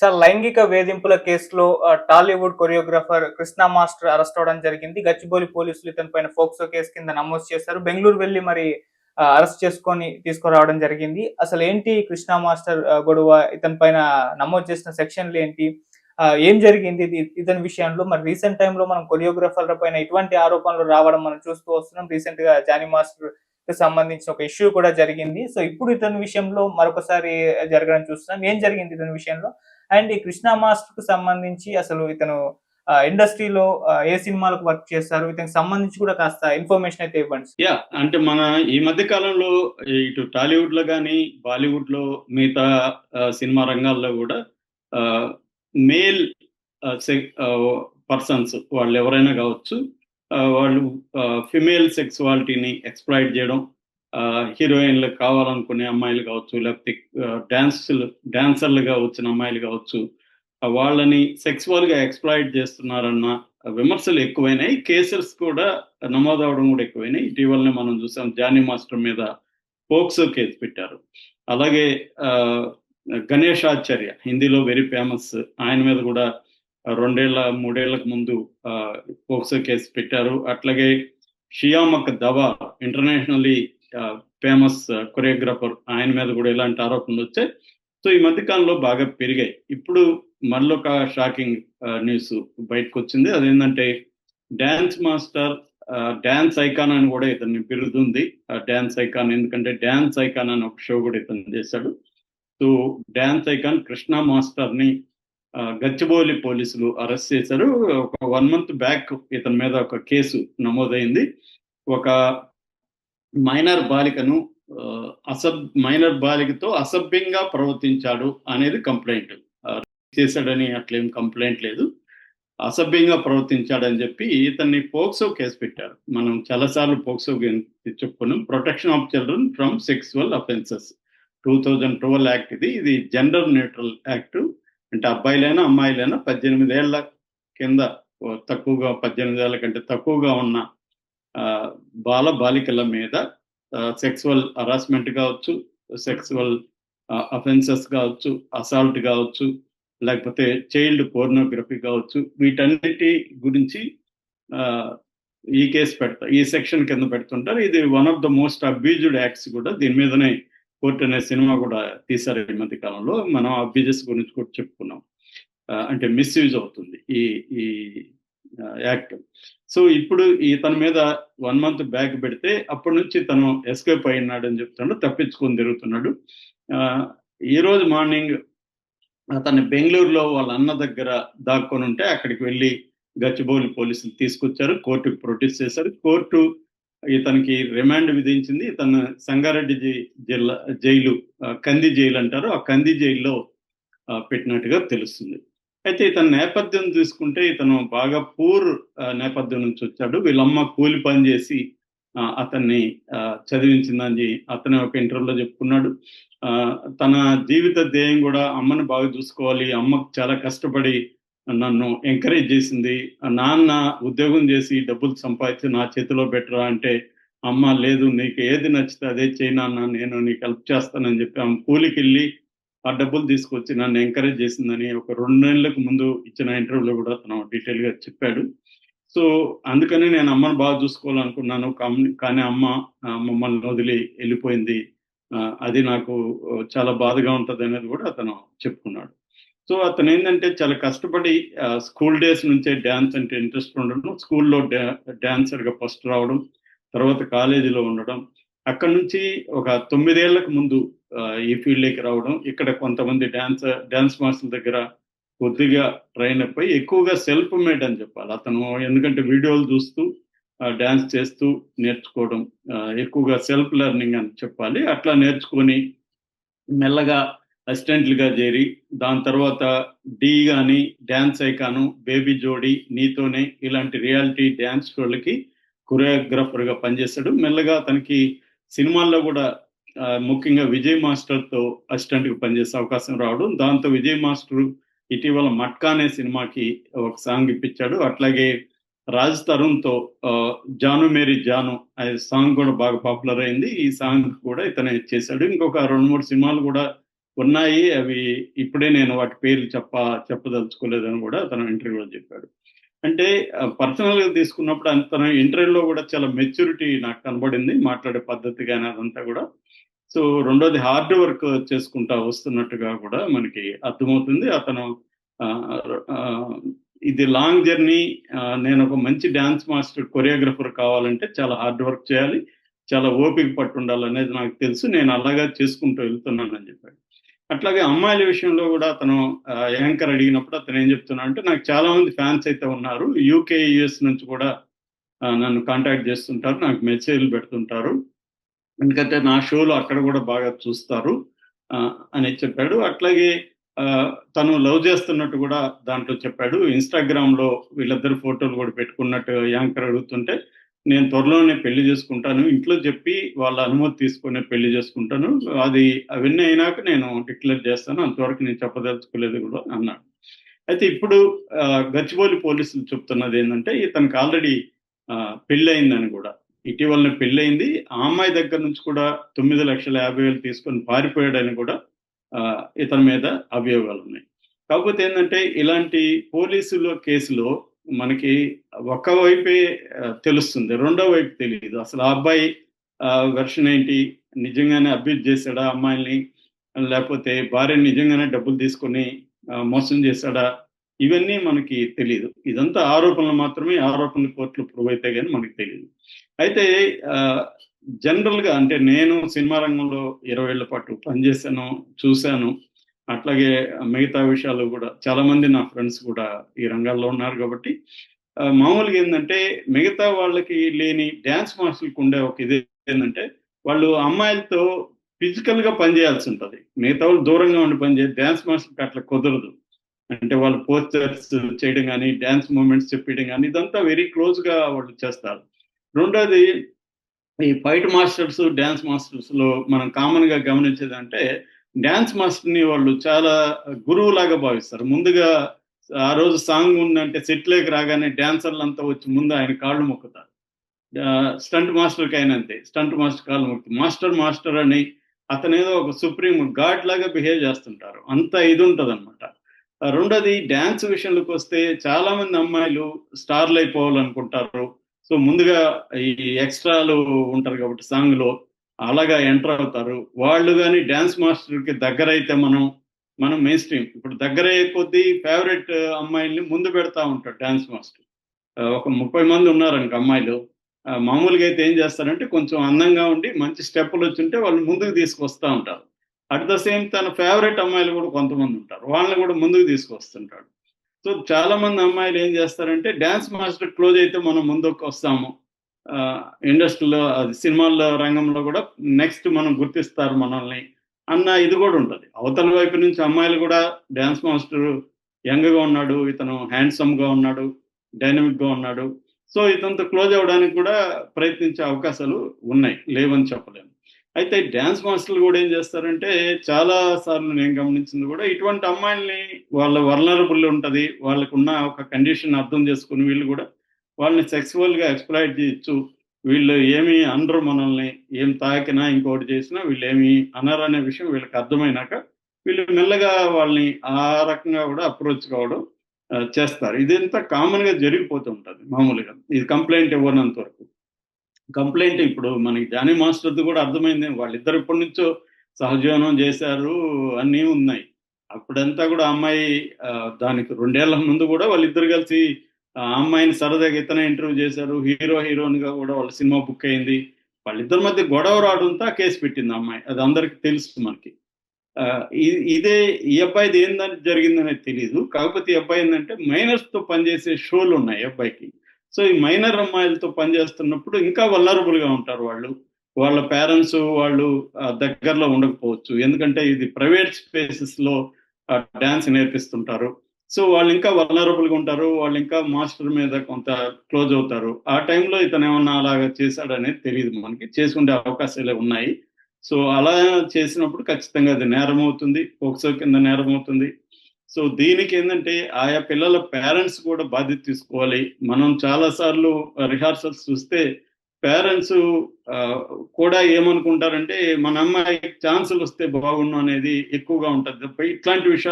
Sir లైంగిక వేధింపుల కేసులో Tollywood choreographer Krishna master arrest అవ్వడం జరిగింది. గచ్చిబౌలి పోలీసులు ఇతని పైన పోక్సో కేసు కింద నమోదు చేశారు. బెంగుళూరు వెళ్లి మరి అరెస్ట్ చేసుకొని తీసుకురావడం జరిగింది. అసలేంటి కృష్ణ మాస్టర్ గొడవ? ఇతని పైన నమోదు చేసిన సెక్షన్‌లేంటి? ఏం జరిగింది ఇతని విషయంలో? మరి రీసెంట్ టైమ్‌లో మనం కొరియోగ్రాఫర్‌ల పైన ఇటువంటి ఆరోపణలు రావడం మనం చూస్తూ వస్తున్నాం. రీసెంట్‌గా జానీ మాస్టర్‌కి సంబంధించిన ఒక ఇష్యూ కూడా జరిగింది. సో, ఇప్పుడు ఇతని విషయంలో మరొకసారి జరగడం చూస్తున్నాం. ఏం జరిగింది ఇతని విషయంలో? అండ్ ఈ 'కృష్ణ మాస్టర్'కి సంబంధించి అసలు ఇతను ఇండస్ట్రీలో ఏ సినిమాలకు వర్క్ చేస్తారు? ఇతనికి సంబంధించి కూడా కాస్త ఇన్ఫర్మేషన్ అయితే ఇవ్వండి. అంటే మన ఈ మధ్య కాలంలో ఇటు టాలీవుడ్‌లో గాని, బాలీవుడ్‌లో మిగతా సినిమా రంగాల్లో గూడా మేల్ పర్సన్స్ వాళ్ళెవరైనా గావచ్చు. వాళ్ళు ఫిమేల్ సెక్సువాలిటీని ఎక్స్‌ప్లాయిట్ జేయడం, హీరోయిన్‌లు కావాలనుకునే అమ్మాయిలు గావచ్చు, లేకపోతే డాన్సర్‌లుగా వచ్చిన అమ్మాయిలు గావచ్చు, వాళ్ళని సెక్సువల్‌గా ఎక్స్‌ప్లాయిట్ జేస్తున్నారన్న విమర్శలు ఎక్కువైనాయి. కేసెస్ కూడా నమోదవ్వడం కూడా ఎక్కువైనాయి. ఇటీవలనే మనం చూసాం జానీ మాస్టర్ మీద పోక్సో కేసు పెట్టారు. అలాగే గణేష్ ఆచార్య హిందీలో వెరీ ఫేమస్. ఆయన మీద కూడా 2 ఏళ్లకు ముందు పోక్సో కేసు పెట్టారు. అట్లాగే షియామక్ దవా ఇంటర్నేషనల్లీ ఫేమస్ కొరియోగ్రాఫర్, ఆయన మీద కూడా ఇలాంటి ఆరోపణలు వచ్చాయి. సో ఈ మధ్య కాలంలో బాగా పెరిగాయి. ఇప్పుడు మళ్ళొక షాకింగ్ న్యూస్ బయటకొచ్చింది. అదేంటంటే డాన్స్ మాస్టర్, డాన్స్ ఐకాన్ అని కూడా ఇతని బిరుదుంది. డాన్స్ ఐకాన్, ఎందుకంటే డాన్స్ ఐకాన్ అని ఒక షో కూడా ఇతను చేశాడు. సో డాన్స్ ఐకాన్ కృష్ణ మాస్టర్‌ని గచ్చిబౌలి పోలీసులు అరెస్ట్ చేశారు. ఒక 1 మంత్ బ్యాక్ ఇతని మీద ఒక కేసు నమోదైంది. ఒక మైనర్ బాలికను మైనర్ బాలికతో అసభ్యంగా ప్రవర్తించాడు అనేది కంప్లైంట్. చేశాడని అట్లేం కంప్లైంట్ లేదు. అసభ్యంగా ప్రవర్తించాడని చెప్పి ఇతన్ని పోక్సో కేసు పెట్టారు. మనం చాలాసార్లు పోక్సో చెప్పుకున్నాం. Protection of children from sexual offences 2012 act ఇది. ఇది జెండర్ న్యూట్రల్ యాక్ట్. అంటే అబ్బాయిలైనా అమ్మాయిలైనా 18 ఏళ్ల కింద తక్కువగా 18 ఏళ్ల కంటే తక్కువగా ఉన్న బాలికల మీద సెక్సువల్ హరాస్మెంట్ కావచ్చు, సెక్సువల్ అఫెన్సెస్ కావచ్చు, అసాల్ట్ కావచ్చు, లేకపోతే చైల్డ్ పోర్నోగ్రఫీ కావచ్చు, వీటన్నిటి గురించి ఈ కేసు ఈ సెక్షన్ కింద పెడుతుంటారు. ఇది one of the most abused acts కూడా. దీని మీదనే కోర్ట్ అనే సినిమా కూడా తీశారు ఈ మధ్య కాలంలో. మనం అబ్యూజెస్ గురించి కూడా చెప్పుకున్నాం. అంటే మిస్యూజ్ అవుతుంది ఈ ఈ యాక్ట్. సో ఇప్పుడు ఇతని మీద 1 మంత్ బ్యాక్ పెడితే అప్పటి నుంచి తను ఎస్కేప్ అయినాడని చెప్తున్నాడు, తప్పించుకొని తిరుగుతున్నాడు. ఈరోజు మార్నింగ్ అతన్ని బెంగళూరులో వాళ్ళ అన్న దగ్గర దాక్కొని ఉంటే అక్కడికి వెళ్ళి గచ్చిబౌలి పోలీసులు తీసుకొచ్చారు, కోర్టుకు ప్రొడ్యూస్ చేశారు. కోర్టు ఇతనికి రిమాండ్ విధించింది. ఇతను సంగారెడ్డి జైలు, కంది జైలు అంటారు, ఆ కంది జైల్లో పెట్టినట్టుగా తెలుస్తుంది. అయితే ఇతని నేపథ్యం తీసుకుంటే ఇతను బాగా పూర్ నేపథ్యం నుంచి వచ్చాడు. వీళ్ళమ్మ కూలి పని చేసి అతన్ని చదివించిందని అతనే ఒక ఇంటర్వ్యూలో చెప్పుకున్నాడు. తన జీవిత ధ్యేయం కూడా అమ్మని బాగా చూసుకోవాలి, అమ్మకు చాలా కష్టపడి నన్ను ఎంకరేజ్ చేసింది, నాన్న ఉద్యోగం చేసి డబ్బులు సంపాదించి నా చేతిలో పెట్టరా అంటే, అమ్మ లేదు, నీకు ఏది నచ్చితే అదే చేయి నాన్న, నేను నీకు హెల్ప్ చేస్తానని చెప్పి ఆమె కూలికి వెళ్ళి ఆ డబ్బులు తీసుకొచ్చి నన్ను ఎంకరేజ్ చేసిందని ఒక 2 నెలలకు ముందు ఇచ్చిన ఇంటర్వ్యూలో కూడా తను డీటెయిల్గా చెప్పాడు. సో అందుకని నేను అమ్మను బాగా చూసుకోవాలనుకున్నాను, కానీ అమ్మ మమ్మల్ని వదిలి వెళ్ళిపోయింది, అది నాకు చాలా బాధగా ఉంటుంది అనేది కూడా అతను చెప్పుకున్నాడు. సో అతను ఏంటంటే చాలా కష్టపడి స్కూల్ డేస్ నుంచే డ్యాన్స్ అంటే ఇంట్రెస్ట్ ఉండడం, స్కూల్లో డాన్సర్గా ఫస్ట్ రావడం, తర్వాత కాలేజీలో ఉండడం, అక్కడ నుంచి ఒక 9 ఏళ్లకు ముందు ఈ ఫీల్డ్లోకి రావడం, ఇక్కడ కొంతమంది డాన్స్ మాస్టర్ దగ్గర కొద్దిగా ట్రైన్ అయిపోయి ఎక్కువగా సెల్ఫ్ మేడ్ అని చెప్పాలి అతను. ఎందుకంటే వీడియోలు చూస్తూ డాన్స్ చేస్తూ నేర్చుకోవడం, ఎక్కువగా సెల్ఫ్ లెర్నింగ్ అని చెప్పాలి. అట్లా నేర్చుకొని మెల్లగా అసిస్టెంట్లుగా చేరి దాని తర్వాత డి గాని, డాన్స్ ఐకాను, బేబీ జోడి, నీతోనే ఇలాంటి రియాలిటీ డాన్స్ షోలకి కొరియోగ్రాఫర్గా పనిచేశాడు. మెల్లగా అతనికి సినిమాల్లో కూడా ముఖ్యంగా విజయ్ మాస్టర్తో అసిస్టెంట్గా పనిచేసే అవకాశం రావడం, దాంతో విజయ్ మాస్టర్ ఇటీవల మట్కా అనే సినిమాకి ఒక సాంగ్ ఇప్పించాడు. అట్లాగే రాజ్ తరుణ్తో జాను మేరీ జాను అనే సాంగ్ కూడా బాగా పాపులర్ అయింది. ఈ సాంగ్ కూడా ఇతనే చేశాడు. ఇంకొక 2-3 సినిమాలు కూడా ఉన్నాయి. అవి ఇప్పుడే నేను వాటి పేర్లు చెప్పదలుచుకోలేదని కూడా అతను ఇంటర్వ్యూలో చెప్పాడు. అంటే పర్సనల్ గా తీసుకున్నప్పుడు తన ఇంటర్వ్యూలో కూడా చాలా మెచ్యూరిటీ నాకు కనబడింది, మాట్లాడే పద్ధతి కానీ అదంతా కూడా. సో రెండోది హార్డ్ వర్క్ చేసుకుంటా వస్తున్నట్టుగా కూడా మనకి అర్థమవుతుంది. అతను ఆ, ఆ, ఇది లాంగ్ జర్నీ. నేను ఒక మంచి డాన్స్ మాస్టర్ కొరియోగ్రఫర్ కావాలంటే చాలా హార్డ్ వర్క్ చేయాలి, చాలా ఓపిక పట్టు ఉండాలనేది నాకు తెలుసు, నేను అలాగా చేసుకుంటూ వెళ్తున్నానని చెప్పాడు. అట్లాగే అమ్మాయిల విషయంలో కూడా అతను యాంకర్ అడిగినప్పుడు అతను ఏం చెప్తున్నా అంటే, నాకు చాలా మంది ఫ్యాన్స్ అయితే ఉన్నారు, యూకే యుఎస్ నుంచి కూడా నన్ను కాంటాక్ట్ చేస్తుంటారు, నాకు మెసేజ్లు పెడుతుంటారు, ఎందుకంటే నా షోలు అక్కడ కూడా బాగా చూస్తారు అని చెప్పాడు. అట్లాగే తను లవ్ చేస్తున్నట్టు కూడా దాంట్లో చెప్పాడు. ఇన్స్టాగ్రామ్ లో వీళ్ళిద్దరు ఫోటోలు కూడా పెట్టుకున్నట్టు యాంకర్ అడుగుతుంటే, నేను త్వరలోనే పెళ్లి చేసుకుంటాను, ఇంట్లో చెప్పి వాళ్ళ అనుమతి తీసుకునే పెళ్లి చేసుకుంటాను, అది అవన్నీ అయినాక నేను డిక్లేర్ చేస్తాను, అంతవరకు నేను చెప్పదలుచుకోలేదు కూడా అన్నాడు. అయితే ఇప్పుడు గచ్చిబౌలి పోలీసులు చెప్తున్నది ఏంటంటే, ఇతనికి ఆల్రెడీ పెళ్లి అయిందని కూడా, ఇటీవలనే పెళ్ళయింది, ఆ అమ్మాయి దగ్గర నుంచి కూడా 9,50,000 తీసుకొని పారిపోయాడని కూడా ఇతని మీద అభియోగాలు ఉన్నాయి. కాకపోతే ఏంటంటే, ఇలాంటి పోలీసుల కేసులో మనకి ఒక వైపే తెలుస్తుంది, రెండో వైపు తెలియదు. అసలు ఆ అబ్బాయి వెర్షన్ ఏంటి, నిజంగానే అబ్యూజ్ చేశాడా అమ్మాయిల్ని, లేకపోతే భార్యని నిజంగానే డబ్బులు తీసుకొని మోసం చేశాడా, ఇవన్నీ మనకి తెలియదు. ఇదంతా ఆరోపణలు మాత్రమే, ఆరోపణలు కోర్టులో ప్రూవ్ అయితే కానీ మనకి తెలియదు. అయితే జనరల్ గా అంటే నేను సినిమా రంగంలో 20 ఏళ్ల పాటు పనిచేశాను, చూశాను. అట్లాగే మిగతా విషయాలు కూడా చాలా మంది నా ఫ్రెండ్స్ కూడా ఈ రంగాల్లో ఉన్నారు కాబట్టి, మామూలుగా ఏంటంటే మిగతా వాళ్ళకి లేని డ్యాన్స్ మాస్టర్లకు ఉండే ఒక ఇది ఏంటంటే, వాళ్ళు అమ్మాయిలతో ఫిజికల్ గా పనిచేయాల్సి ఉంటుంది, మిగతా వాళ్ళు దూరంగా ఉండి పనిచేయాలి, డ్యాన్స్ మాస్టర్కి అట్లా కుదరదు. అంటే వాళ్ళు పోస్టర్స్ చేయడం కానీ, డ్యాన్స్ మూమెంట్స్ చెప్పడం కానీ, ఇదంతా వెరీ క్లోజ్ గా వాళ్ళు చేస్తారు. రెండోది, ఈ ఫైట్ మాస్టర్స్, డ్యాన్స్ మాస్టర్స్ లో మనం కామన్ గా గమనించేదంటే, డ్యాన్స్ మాస్టర్ ని వాళ్ళు చాలా గురువు లాగా భావిస్తారు. ముందుగా ఆ రోజు సాంగ్ ఉందంటే సెట్ లేక రాగానే డాన్సర్లు అంతా వచ్చి ముందు ఆయన కాళ్ళు మొక్కుతారు. స్టంట్ మాస్టర్కి అయినా అంతే, స్టంట్ మాస్టర్ కాళ్ళు మొక్కుతారు, మాస్టర్ మాస్టర్ అని అతనేదో ఒక సుప్రీం గాడ్ లాగా బిహేవ్ చేస్తుంటారు, అంత ఇది ఉంటుంది అనమాట. రెండోది, డ్యాన్స్ విషయంలోకి వస్తే చాలా మంది అమ్మాయిలు స్టార్లు అయిపోవాలనుకుంటారు. సో ముందుగా ఈ ఎక్స్ట్రాలు ఉంటారు కాబట్టి సాంగ్ లో అలాగా ఎంటర్ అవుతారు. వాళ్ళు కానీ డ్యాన్స్ మాస్టర్ కి దగ్గర అయితే మనం మెయిన్ స్ట్రీమ్ ఇప్పుడు దగ్గర అయ్యే కొద్దీ ఫేవరెట్ అమ్మాయిల్ని ముందు పెడతా ఉంటాడు డ్యాన్స్ మాస్టర్. ఒక 30 మంది ఉన్నారనుక అమ్మాయిలు, మామూలుగా అయితే ఏం చేస్తారంటే, కొంచెం అందంగా ఉండి మంచి స్టెప్పులు వచ్చుంటే వాళ్ళు ముందుకు తీసుకొస్తూ ఉంటారు. అట్ ద సేమ్ తన ఫేవరెట్ అమ్మాయిలు కూడా కొంతమంది ఉంటారు, వాళ్ళని కూడా ముందుకు తీసుకొస్తుంటాడు. సో చాలా మంది అమ్మాయిలు ఏం చేస్తారంటే, డ్యాన్స్ మాస్టర్ క్లోజ్ అయితే మనం ముందుకు వస్తాము, ఇండస్ట్రీలో అది సినిమాల రంగంలో కూడా నెక్స్ట్ మనం గుర్తిస్తారు మనల్ని అన్న ఇది కూడా ఉంటుంది. అవతల వైపు నుంచి అమ్మాయిలు కూడా డ్యాన్స్ మాస్టర్ యంగ్ గా ఉన్నాడు, ఇతను హ్యాండ్సమ్ గా ఉన్నాడు, డైనమిక్ గా ఉన్నాడు, సో ఇతనితో క్లోజ్ అవ్వడానికి కూడా ప్రయత్నించే అవకాశాలు ఉన్నాయి, లేవని చెప్పలేము. అయితే డ్యాన్స్ మాస్టర్లు కూడా ఏం చేస్తారంటే, చాలా సార్లు నేను గమనించింది కూడా, ఇటువంటి అమ్మాయిల్ని వాళ్ళ వర్నరబుల్ ఉంటుంది, వాళ్ళకున్న ఒక కండిషన్ అర్థం చేసుకుని వీళ్ళు కూడా వాళ్ళని సెక్సువల్ గా ఎక్స్ప్లాయిట్ చేయొచ్చు, వీళ్ళు ఏమి అనరు మనల్ని, ఏం తాకినా ఇంకోటి చేసినా వీళ్ళు ఏమి అనరు అనే విషయం వీళ్ళకి అర్థమైనాక వీళ్ళు మెల్లగా వాళ్ళని ఆ రకంగా కూడా అప్రోచ్ కావడం చేస్తారు. ఇదంతా కామన్ గా జరిగిపోతూ ఉంటుంది మామూలుగా, ఇది కంప్లైంట్ ఇవ్వనంత వరకు. కంప్లైంట్ ఇప్పుడు మనకి జానీ మాస్టర్ది కూడా అర్థమైంది, వాళ్ళిద్దరు ఇప్పటి నుంచో సహజీవనం చేశారు, అన్నీ ఉన్నాయి. అప్పుడంతా కూడా అమ్మాయి దానికి 2 ఏళ్ల ముందు కూడా వాళ్ళిద్దరు కలిసి ఆ అమ్మాయిని సరదాగా ఇతనే ఇంటర్వ్యూ చేశారు, హీరో హీరోయిన్ గా కూడా వాళ్ళ సినిమా బుక్ అయింది. వాళ్ళిద్దరి మధ్య గొడవ రావడంతో కేసు పెట్టింది అమ్మాయి, అది అందరికి తెలుసు మనకి. ఇదే ఈ అబ్బాయిది ఏందని జరిగిందనేది తెలియదు. కాకపోతే ఈ అబ్బాయి ఏంటంటే మైనర్స్ తో పనిచేసే షోలు ఉన్నాయి అబ్బాయికి. సో ఈ మైనర్ అమ్మాయిలతో పనిచేస్తున్నప్పుడు ఇంకా వల్నరబుల్ గా ఉంటారు వాళ్ళు, వాళ్ళ పేరెంట్స్ వాళ్ళు దగ్గరలో ఉండకపోవచ్చు, ఎందుకంటే ఇది ప్రైవేట్ స్పేసెస్ లో డాన్స్ నేర్పిస్తుంటారు. సో వాళ్ళు ఇంకా వల్నరబుల్ గా ఉంటారు, వాళ్ళు ఇంకా మాస్టర్ మీద కొంత క్లోజ్ అవుతారు. ఆ టైంలో ఇతను ఏమన్నా అలాగా చేశాడనేది తెలియదు మనకి, చేసుకునే అవకాశాలే ఉన్నాయి. సో అలా చేసినప్పుడు ఖచ్చితంగా అది నేరం అవుతుంది, పోక్సో కింద నేరం అవుతుంది. సో దీనికి ఏంటంటే ఆయా పిల్లల పేరెంట్స్ కూడా బాధ్యత తీసుకోవాలి. మనం చాలా సార్లు రిహార్సల్స్ చూస్తే పేరెంట్స్ కూడా ఏమనుకుంటారంటే మన అమ్మాయికి ఛాన్సులు వస్తే బాగుండు అనేది ఎక్కువగా ఉంటుంది. ఇట్లాంటి విషయాలు